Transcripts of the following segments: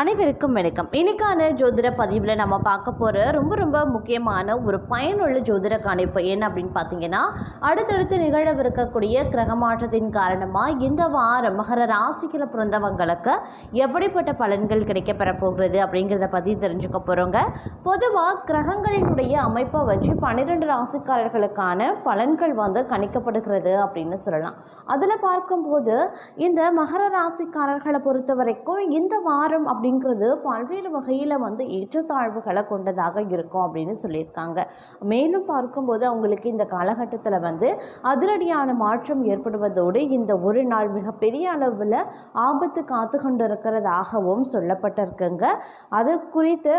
அனைவருக்கும் வணக்கம். இன்னைக்கான ஜோதிட பதிவில் நம்ம பார்க்க போகிற ரொம்ப முக்கியமான ஒரு பயனுள்ள ஜோதிட கணிப்பு என்ன அப்படின்னு பார்த்தீங்கன்னா, அடுத்தடுத்து நிகழவிருக்கக்கூடிய கிரக மாற்றத்தின் காரணமாக இந்த வாரம் மகர ராசியில் பிறந்தவங்களுக்கு எப்படிப்பட்ட பலன்கள் கிடைக்கப்பெற போகிறது அப்படிங்கிறத பற்றி தெரிஞ்சுக்க போகிறோங்க. பொதுவாக கிரகங்களினுடைய அமைப்பை வச்சு 12 ராசிக்காரர்களுக்கான பலன்கள் கணிக்கப்படுகிறது அப்படின்னு சொல்லலாம். அதில் பார்க்கும்போது இந்த மகர ராசிக்காரர்களை பொறுத்த வரைக்கும் இந்த வாரம் அப்படிங்கிறது பல்வேறு வகையில் ஏற்றத்தாழ்வுகளை கொண்டதாக இருக்கும் அப்படின்னு சொல்லியிருக்காங்க. மேலும் பார்க்கும்போது அவங்களுக்கு இந்த காலகட்டத்தில் அதிரடியான மாற்றம் ஏற்படுவதோடு இந்த ஒரு நாள் மிகப்பெரிய அளவில் ஆபத்து காத்து கொண்டிருக்கிறதாகவும் சொல்லப்பட்டிருக்குங்க. அது குறித்து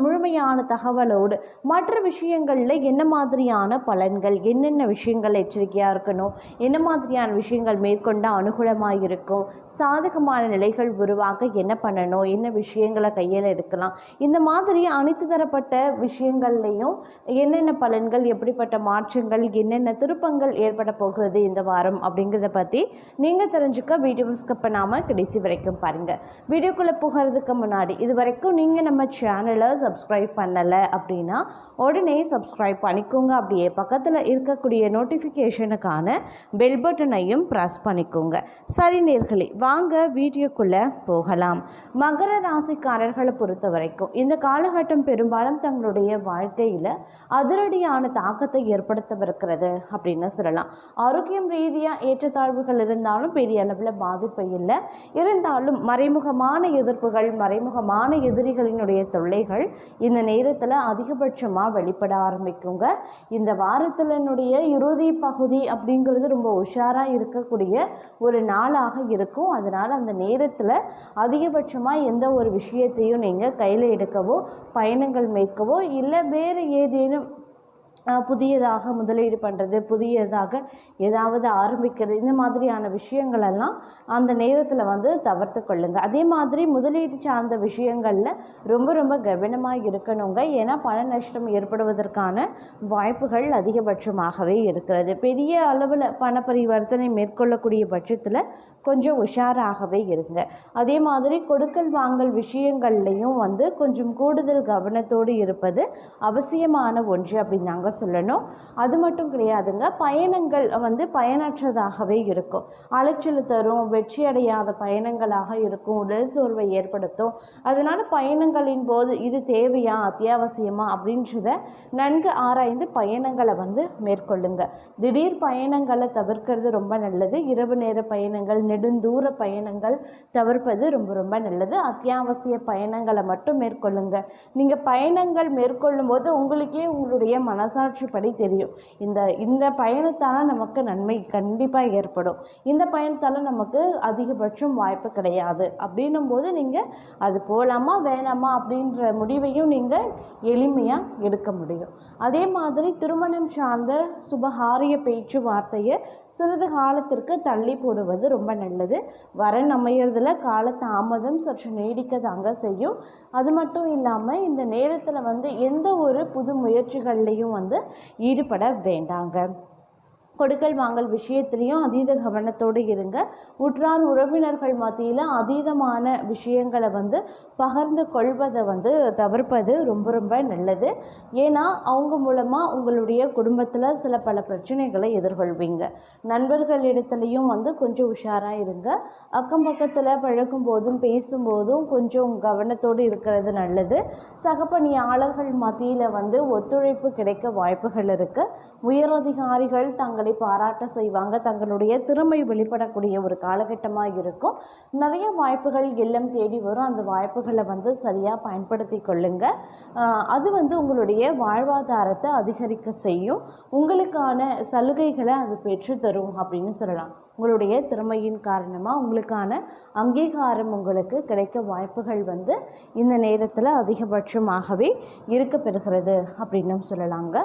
முழுமையான தகவலோடு மற்ற விஷயங்களில் என்ன மாதிரியான பலன்கள், என்னென்ன விஷயங்கள் எச்சரிக்கையாக இருக்கணும், என்ன மாதிரியான விஷயங்கள் மேற்கொண்ட அனுகூலமாக இருக்கும், சாதகமான நிலைகள் உருவாக என்ன பண்ணணும், என்ன விஷயங்களை கையில் எடுக்கலாம், இந்த மாதிரி அனைத்து தரப்பட்ட விஷயங்கள்லையும் என்னென்ன பலன்கள், எப்படிப்பட்ட மாற்றங்கள், என்னென்ன திருப்பங்கள் ஏற்பட போகிறது இந்த வாரம் அப்படிங்கிறத பற்றி நீங்கள் தெரிஞ்சுக்க வீடியோ ஸ்கிப் பண்ணாமல் கடைசி வரைக்கும் பாருங்கள். வீடியோக்குள்ளே போகிறதுக்கு முன்னாடி இது வரைக்கும் நீங்கள் நம்ம சேனலை சப்ஸ்கிரைப் பண்ணலை அப்படின்னா உடனே சப்ஸ்கிரைப் பண்ணிக்கோங்க. அப்படியே பக்கத்தில் இருக்கக்கூடிய நோட்டிஃபிகேஷனுக்கான பெல் பட்டனையும் ப்ரெஸ் பண்ணிக்கோங்க. சரி நேர்களே, வாங்க வீடியோக்குள்ளே போகலாம். மகர ராசிக்காரர்களை பொறுத்த வரைக்கும் இந்த காலகட்டம் பெரும்பாலும் தங்களுடைய வாழ்க்கையில் அதிரடியான தாக்கத்தை ஏற்படுத்தவிருக்கிறது அப்படின்னு சொல்லலாம். ஆரோக்கியம் ரீதியாக ஏற்றத்தாழ்வுகள் இருந்தாலும் பெரிய அளவில் பாதிப்பு இல்லை. இருந்தாலும் மறைமுகமான எதிர்ப்புகள், மறைமுகமான எதிரிகளினுடைய தொல்லைகள் இந்த நேரத்தில் அதிகபட்சமாக வெளிப்பட ஆரம்பிக்குங்க. இந்த வாரத்தினுடைய இறுதி பகுதி அப்படிங்கிறது ரொம்ப உஷாராக இருக்கக்கூடிய ஒரு நாளாக இருக்கும். அதனால் அந்த நேரத்தில் அதிகபட்சமாக எந்த ஒரு விஷயத்தையும் நீங்கள் கையில் எடுக்கவோ, பயணங்கள் மேற்கவோ, இல்லை வேறு ஏதேனும் புதியதாக முதலீடு பண்ணுறது, புதியதாக ஏதாவது ஆரம்பிக்கிறது, இந்த மாதிரியான விஷயங்களெல்லாம் அந்த நேரத்தில் தவிர்த்து கொள்ளுங்கள். அதே மாதிரி முதலீடு சார்ந்த விஷயங்களில் ரொம்ப கவனமாக இருக்கணுங்க. ஏன்னா பண நஷ்டம் ஏற்படுவதற்கான வாய்ப்புகள் அதிகபட்சமாகவே இருக்கிறது. பெரிய அளவில் பண பரிவர்த்தனை மேற்கொள்ளக்கூடிய பட்சத்தில் கொஞ்சம் உஷாராகவே இருங்க. அதே மாதிரி கொடுக்கல் வாங்கல் விஷயங்கள்லையும் கொஞ்சம் கூடுதல் கவனத்தோடு இருப்பது அவசியமான ஒன்று அப்படின்னு நாங்கள் சொல்லணும். அது மட்டும் கிடையாதுங்க, பயணங்கள் பயனற்றதாகவே இருக்கும், அலைச்சல் தரும், வெற்றி அடையாத பயணங்களாக இருக்கும், உடல் சோர்வை ஏற்படுத்தும். அதனால பயணங்களின் போது இது தேவையா, அத்தியாவசியமா அப்படின்றத நன்கு ஆராய்ந்து பயணங்களை மேற்கொள்ளுங்க. திடீர் பயணங்களை தவிர்க்கிறது ரொம்ப நல்லது. இரவு நேர பயணங்கள், நெடுந்தூர பயணங்கள் தவிர்ப்பது ரொம்ப நல்லது. அத்தியாவசிய பயணங்களை மட்டும் மேற்கொள்ளுங்க. நீங்கள் பயணங்கள் மேற்கொள்ளும் போது உங்களுக்கே உங்களுடைய மனசாட்சிப்படி தெரியும், இந்த பயணத்தால் நமக்கு நன்மை கண்டிப்பாக ஏற்படும், இந்த பயணத்தால் நமக்கு அதிகபட்சம் வாய்ப்பு கிடையாது அப்படின்னும் போது நீங்கள் அது போகலாமா வேணாமா அப்படின்ற முடிவையும் நீங்கள் எளிமையாக எடுக்க முடியும். அதே மாதிரி திருமணம் சார்ந்த சுபகாரிய பேச்சுவார்த்தையை சிறிது காலத்திற்கு தள்ளி போடுவது ரொம்ப நல்லது. வரன் அமையறதுல கால தாமதம் சற்று நீடிக்க தாங்க செய்யும். அது மட்டும் இல்லாமல் இந்த நேரத்தில் எந்த ஒரு புது முயற்சிகள்லையும் ஈடுபட வேண்டாங்க. கொடுக்கல் வாங்கல் விஷயத்துலேயும் அதீத கவனத்தோடு இருங்க. உற்றார் உறவினர்கள் மத்தியில் அதீதமான விஷயங்களை பகிர்ந்து கொள்வதை தவிர்ப்பது ரொம்ப நல்லது. ஏன்னா அவங்க மூலமாக உங்களுடைய குடும்பத்தில் சில பல பிரச்சனைகளை எதிர்கொள்வீங்க. நண்பர்களிடத்துலையும் கொஞ்சம் உஷாராக இருங்க. அக்கம் பக்கத்தில் பழகும் போதும் பேசும்போதும் கொஞ்சம் கவனத்தோடு இருக்கிறது நல்லது. சக பணியாளர்கள் மத்தியில் ஒத்துழைப்பு கிடைக்க வாய்ப்புகள் இருக்குது. உயரதிகாரிகள் தங்களை பாராட்ட செய்வாங்க. தங்களுடைய திறமை வெளிப்படக்கூடிய ஒரு காலகட்டமாக இருக்கும். நிறைய வாய்ப்புகள் இல்லம் தேடி வரும். அந்த வாய்ப்புகளை சரியாக பயன்படுத்தி கொள்ளுங்க. அது உங்களுடைய வாழ்வாதாரத்தை அதிகரிக்க செய்யும். உங்களுக்கான சலுகைகளை அது பெற்றுத்தரும் அப்படின்னு சொல்லலாம். உங்களுடைய திறமையின் காரணமாக உங்களுக்கான அங்கீகாரம் உங்களுக்கு கிடைக்க வாய்ப்புகள் இந்த நேரத்தில் அதிகபட்சமாகவே இருக்க பெறுகிறது அப்படின்னு சொல்லலாங்க.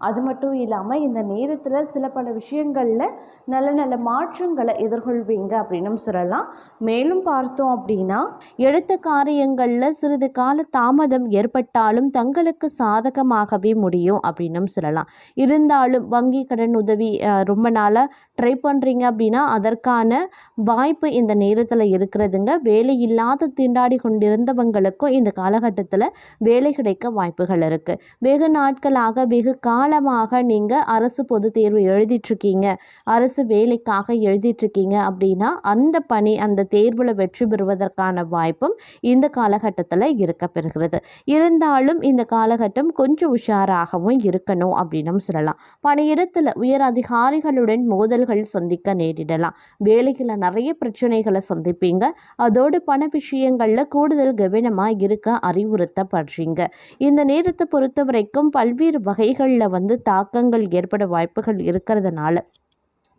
அது மட்டும் இல்லாமல் இந்த நேரத்தில் சில பல விஷயங்களில் நல்ல மாற்றங்களை எதிர்கொள்வீங்க அப்படின்னு சொல்லலாம். மேலும் பார்த்தோம் அப்படின்னா, எடுத்த காரியங்களில் சிறிது கால தாமதம் ஏற்பட்டாலும் தங்களுக்கு சாதகமாகவே முடியும் அப்படின்னு சொல்லலாம். இருந்தாலும் வங்கி கடன் உதவி ரொம்ப நாளாக ட்ரை பண்ணுறீங்க அப்படின்னா அதற்கான வாய்ப்பு இந்த நேரத்தில் இருக்கிறதுங்க. வேலை இல்லாத திண்டாடி கொண்டிருந்தவங்களுக்கும் இந்த காலகட்டத்தில் வேலை கிடைக்க வாய்ப்புகள் இருக்குது. வெகு நாட்களாக வெகு காலமாக நீங்கள் அரசு பொது தேர்வு எழுதிட்டுருக்கீங்க, அரசு வேலைக்காக எழுதிட்டுருக்கீங்க அப்படின்னா அந்த பணி அந்த தேர்வில் வெற்றி பெறுவதற்கான வாய்ப்பும் இந்த காலகட்டத்தில் இருக்க பெறுகிறது. இருந்தாலும் இந்த காலகட்டம் கொஞ்சம் உஷாராகவும் இருக்கணும் அப்படின்னு சொல்லலாம். பணியிடத்தில் உயர் அதிகாரிகளுடன் மோதல்கள் சந்திக்க நேரிடலாம். வேலையில் நிறைய பிரச்சனைகளை சந்திப்பீங்க. அதோடு பண விஷயங்களில் கூடுதல் கவனமாக இருக்க அறிவுறுத்தப்படுறீங்க. இந்த நேரத்தை பொறுத்த வரைக்கும் பல்வேறு வகைகளில் தாக்கங்கள் ஏற்பட வாய்ப்புகள் இருக்கிறதுனால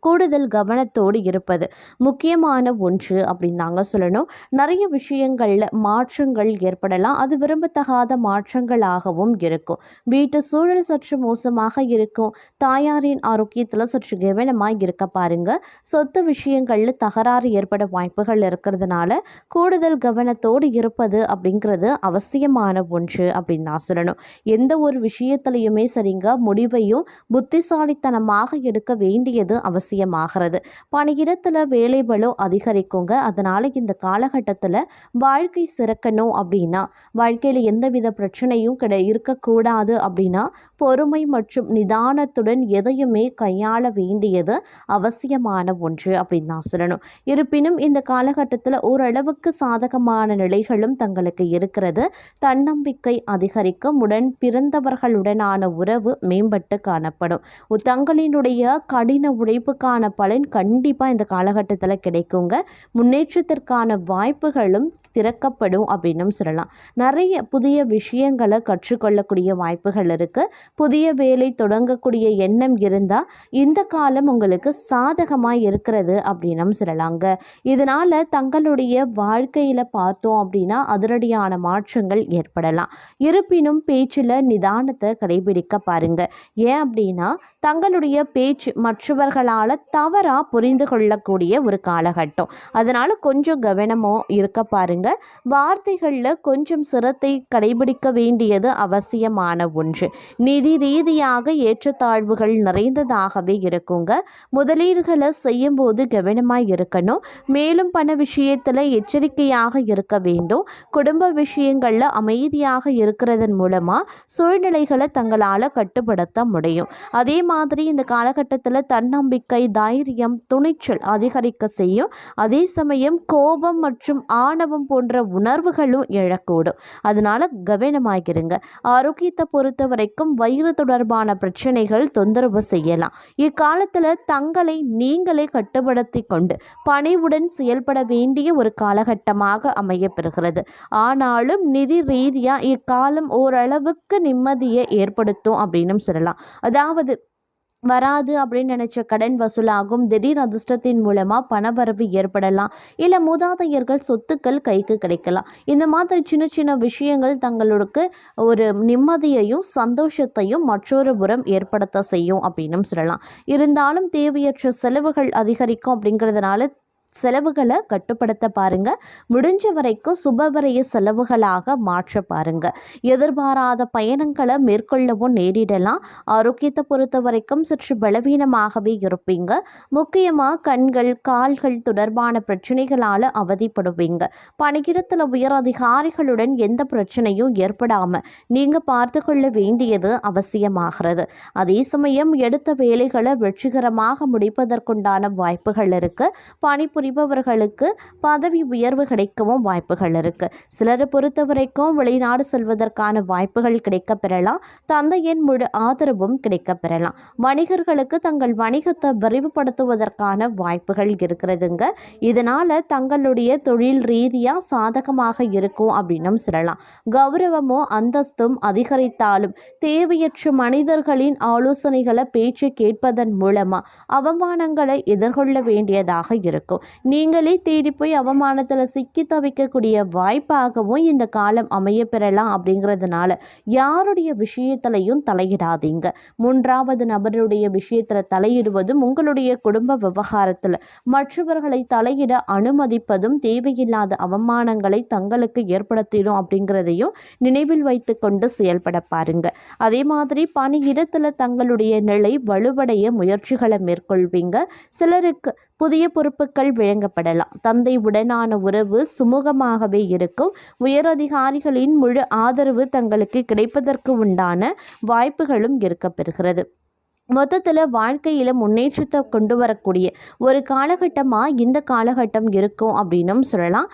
கூடுதல் கவனத்தோடு இருப்பது முக்கியமான ஒன்று அப்படின்னு தாங்க சொல்லணும். நிறைய விஷயங்களில் மாற்றங்கள் ஏற்படலாம். அது விரும்பத்தகாத மாற்றங்களாகவும் இருக்கும். வீட்டு சூழல் சற்று மோசமாக இருக்கும். தாயாரின் ஆரோக்கியத்தில் சற்று கவனமாக இருக்க பாருங்க. சொத்து விஷயங்களில் தகராறு ஏற்பட வாய்ப்புகள் இருக்கிறதுனால கூடுதல் கவனத்தோடு இருப்பது அப்படிங்கிறது அவசியமான ஒன்று அப்படின்னு தான் சொல்லணும். எந்த ஒரு விஷயத்திலையுமே சரிங்க, முடிவையும் புத்திசாலித்தனமாக எடுக்க வேண்டியது அவசியமாகிறது. பணியிடத்தில் வேலை பளு அதிகரிக்குங்க. அதனால் இந்த காலகட்டத்தில் வாழ்க்கை சிறக்கணும் அப்படின்னா, வாழ்க்கையில் எந்தவித பிரச்சனையும் இருக்கக்கூடாது அப்படின்னா பொறுமை மற்றும் நிதானத்துடன் எதையுமே கையாள வேண்டியது அவசியமான ஒன்று அப்படின்னு தான் சொல்லணும். இருப்பினும் இந்த காலகட்டத்தில் ஓரளவுக்கு சாதகமான நிலைகளும் தங்களுக்கு இருக்கிறது. தன்னம்பிக்கை அதிகரிக்கும். உடன் பிறந்தவர்களுடனான உறவு மேம்பட்டு காணப்படும். தங்களினுடைய கடின உழைப்புக்கான பலன் கண்டிப்பாக இந்த காலகட்டத்தில் கிடைக்குங்க. முன்னேற்றத்திற்கான வாய்ப்புகளும் திறக்கப்படும் அப்படின்னு சொல்லலாம். நிறைய புதிய விஷயங்களை கற்றுக்கொள்ளக்கூடிய வாய்ப்புகள் இருக்குது. புதிய வேலை தொடங்கக்கூடிய எண்ணம் இருந்தால் இந்த காலம் உங்களுக்கு சாதகமாக இருக்கிறது அப்படின்னு சொல்லலாங்க. இதனால் தங்களுடைய வாழ்க்கையில் பார்த்தோம் அப்படின்னா அதிரடியான மாற்றங்கள் ஏற்படலாம். இருப்பினும் பேச்சில் நிதானத்தை கடைபிடிக்க பாருங்க. ஏன் அப்படின்னா தங்களுடைய பேச்சு மற்றவர்களால் தவறாக புரிந்து கொள்ளக்கூடிய ஒரு காலகட்டம். அதனால் கொஞ்சம் கவனமாக இருக்க பாருங்க. வார்த்தைகளில் கொஞ்சம் சிரத்தை கடைபிடிக்க வேண்டியது அவசியமான ஒன்று. நிதி ரீதியாக ஏற்றத்தாழ்வுகள் நிறைந்ததாகவே இருக்குங்க. முதலீடுகளை செய்யும் போது கவனமாக இருக்கணும். மேலும் பண விஷயத்தில் எச்சரிக்கையாக இருக்க வேண்டும். குடும்ப விஷயங்களில் அமைதியாக இருக்கிறதன் மூலமாக சூழ்நிலைகளை தங்களால் கட்டுப்படுத்த முடியும். அதே மாதிரி இந்த காலகட்டத்தில் தன்னம்பிக்கை, தைரியம், துணிச்சல் அதிகரிக்க செய்யும். அதே சமயம் கோபம் மற்றும் ஆணவம் போன்ற உணர்வுகளும் எழக்கூடும். அதனால கவனமாகிருங்க. ஆரோக்கியத்தை பொறுத்த வரைக்கும் வயிறு தொடர்பான பிரச்சனைகள் தொந்தரவு செய்யலாம். இக்காலத்தில் தங்களை நீங்களே கட்டுப்படுத்தி கொண்டு பணிவுடன் செயல்பட வேண்டிய ஒரு காலகட்டமாக அமையப்பெறுகிறது. ஆனாலும் நிதி ரீதியாக இக்காலம் ஓரளவுக்கு நிம்மதியை ஏற்படுத்தும் அப்படின்னு சொல்லலாம். அதாவது வராது அப்படின்னு நினச்ச கடன் வசூலாகும். திடீர் அதிர்ஷ்டத்தின் மூலமாக பணவரவு ஏற்படலாம். இல்லை மூதாதையர்கள் சொத்துக்கள் கைக்கு கிடைக்கலாம். இந்த மாதிரி சின்ன சின்ன விஷயங்கள் தங்களுக்கு ஒரு நிம்மதியையும் சந்தோஷத்தையும் மற்றொரு புறம் ஏற்படுத்த செய்யும் அப்படின்னு சொல்லலாம். இருந்தாலும் தேவையற்ற செலவுகள் அதிகரிக்கும். அப்படிங்கிறதுனால செலவுகளை கட்டுப்படுத்த பாருங்க. முடிஞ்ச வரைக்கும் சுபவரைய செலவுகளாக மாற்ற பாருங்க. எதிர்பாராத பயணங்களை மேற்கொள்ளவும் நேரிடலாம். ஆரோக்கியத்தை பொறுத்த வரைக்கும் சற்று பலவீனமாகவே இருப்பீங்க. முக்கியமாக கண்கள், கால்கள் தொடர்பான பிரச்சனைகளால் அவதிப்படுவீங்க. பணியிடத்தில் உயர் அதிகாரிகளுடன் எந்த பிரச்சனையும் ஏற்படாமல் நீங்கள் பார்த்து கொள்ள வேண்டியது அவசியமாகிறது. அதே சமயம் எடுத்த வேலைகளை வெற்றிகரமாக முடிப்பதற்குண்டான வாய்ப்புகள் இருக்கு. பணிபுரிபவர்களுக்கு பதவி உயர்வு கிடைக்கவும் வாய்ப்புகள் இருக்கு. சிலரை பொறுத்த வரைக்கும் வெளிநாடு செல்வதற்கான வாய்ப்புகள் கிடைக்க பெறலாம். தந்தையின் முழு ஆதரவும் கிடைக்க பெறலாம். வணிகர்களுக்கு தங்கள் வணிகத்தை விரிவுபடுத்துவதற்கான வாய்ப்புகள் இருக்கிறதுங்க. இதனால தங்களுடைய தொழில் ரீதியாக சாதகமாக இருக்கும் அப்படின்னு சொல்லலாம். கௌரவமோ அந்தஸ்தும் அதிகரித்தாலும் தேவையற்ற மனிதர்களின் ஆலோசனைகளை பேச்சு கேட்பதன் மூலமா அவமானங்களை எதிர்கொள்ள வேண்டியதாக இருக்கும். நீங்களே தேடி போய் அவமானத்தில் சிக்கி தவிக்கக்கூடிய வாய்ப்பாகவும் இந்த காலம் அமைய பெறலாம். அப்படிங்கிறதுனால யாருடைய விஷயத்திலையும் தலையிடாதீங்க. மூன்றாவது நபருடைய விஷயத்தில் தலையிடுவதும் உங்களுடைய குடும்ப விவகாரத்தில் மற்றவர்களை தலையிட அனுமதிப்பதும் தேவையில்லாத அவமானங்களை தங்களுக்கு ஏற்படுத்திடும் அப்படிங்கிறதையும் நினைவில் வைத்து கொண்டு செயல்பட பாருங்க. அதே மாதிரி பணியிடத்தில் தங்களுடைய நிலை வலுவடைய முயற்சிகளை மேற்கொள்வீங்க. சிலருக்கு புதிய பொறுப்புகள் வழங்கப்படலாம். தந்தை உடனான உறவு சுமூகமாகவே இருக்கும். உயரதிகாரிகளின் முழு ஆதரவு தங்களுக்கு கிடைப்பதற்கு உண்டான வாய்ப்புகளும் இருக்கப்பெறுகிறது. மொத்தத்தில் வாழ்க்கையில் முன்னேற்றத்தை கொண்டு வரக்கூடிய ஒரு காலகட்டமாக இந்த காலகட்டம் இருக்கும் அப்படின்னும் சொல்லலாம்.